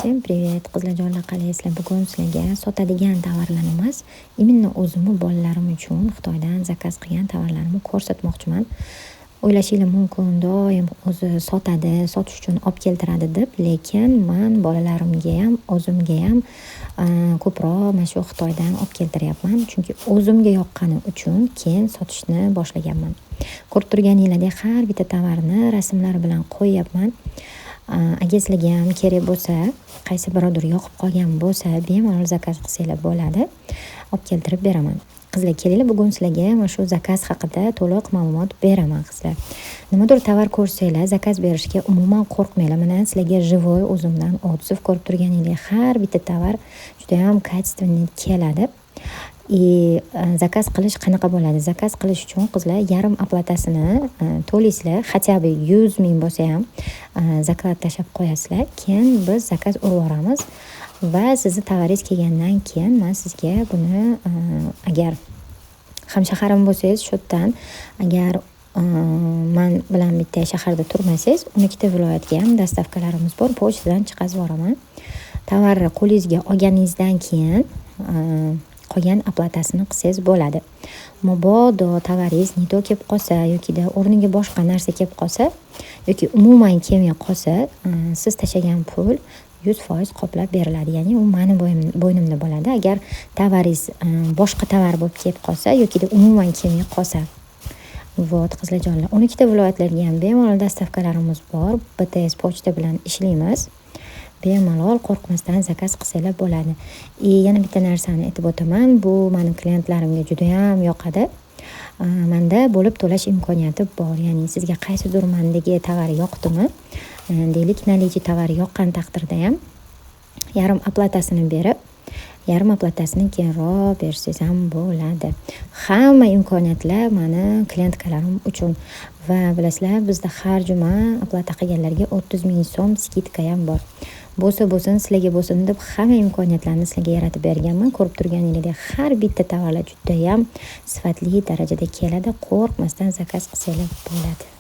Всем привет, qizlarjonlar, qalaysizlar? Bugun sizlarga sotadigan tovarlar emas, именно o'zimni bolalarim uchun Xitoydan zakaz qilgan tovarlarimni ko'rsatmoqchiman. O'ylashinglar mumkin, doim o'zi sotadi, sotish uchun olib keltiradi deb, lekin men bolalarimga ham, o'zimga ham ko'proq mana shu Xitoydan olib keltiryapman, chunki o'zimga yoqqani uchun keyin sotishni boshlaganman. Ko'rib turganingizdek, har bitta tovarni rasmlari bilan qo'yyapman. Agar sizlarga ham kerak bo'lsa, qaysi birodar yoqib qolgan bo'lsa, bemalol zakaz qilsanglar bo'ladi. Olib keltirib beraman. Qizlar, kelinglar, bugun sizlarga mana shu zakaz haqida to'liq ma'lumot beraman qizlar. Nimadir tovar ko'rsanglar, zakaz berishga umuman qo'rqmanglar. Mana sizlarga живой o'zimdan otisiz ko'rib turganingizdek, har bitta tovar juda ham качественный keladi. Zakaz qilish qanaqa bo'ladi? Zakaz qilish uchun qizlar yarim oplatasini to'laysizlar, хотя бы 100 ming bo'lsa ham zakat tashab qo'yasizlar. Keyin biz zakaz urib yuboramiz va sizni tovaringiz kelgandan keyin men sizga buni agar hamshaharim bo'lsangiz, shu yerdan agar men bilan bitta shaharda turmasangiz, 12 viloyatga ham dastavkalarimiz bor, pochtadan chiqazib yuboraman. Tovarni qo'lingizga olganingizdan keyin qolgan oplatasini qilsangiz bo'ladi. Mabodo tovaringiz nido kelib qolsa yokida o'rniga boshqa narsa kelib qolsa yoki umuman kelmay qolsa, siz tashlagan pul 100% qoplab beriladi. Ya'ni u meni bo'ynimda bo'ladi. Agar tovaringiz boshqa tovar bo'lib kelib qolsa yokida umuman kelmay qolsa. Vot qizlarjonlar, 12 viloyatlarga ham bemalol dastavkalarimiz bor. BTS pochta bilan ishlaymiz. Bemalol qo'rqmasdan zakaz qilsanglar bo'ladi. Yana bitta narsani aytib o'taman, bu meni klientlarimga juda ham yoqadi. Menda bo'lib to'lash imkoniyati bor. Ya'ni sizga qaysidir mendagi tovar yoqdimi? Deylik, наличие tovar yoqqan taqdirda ham yarim oplatasini berib, yarim oplatasini keyinroq bersangiz ham bo'ladi. Hamma imkoniyatlar meni klientkalarim uchun. Va bilasizlar, bizda har juma oplata qilganlarga 30 ming so'm skidka ham bor. Bo'lsin, sizlarga bo'lsin deb hamma imkoniyatlarni sizlarga yaratib berganman. Ko'rib turganingizdek, har bitta tovarlar juda ham sifatli darajada keladi. Qo'rqmasdan zakaz qilsanglar bo'ladi.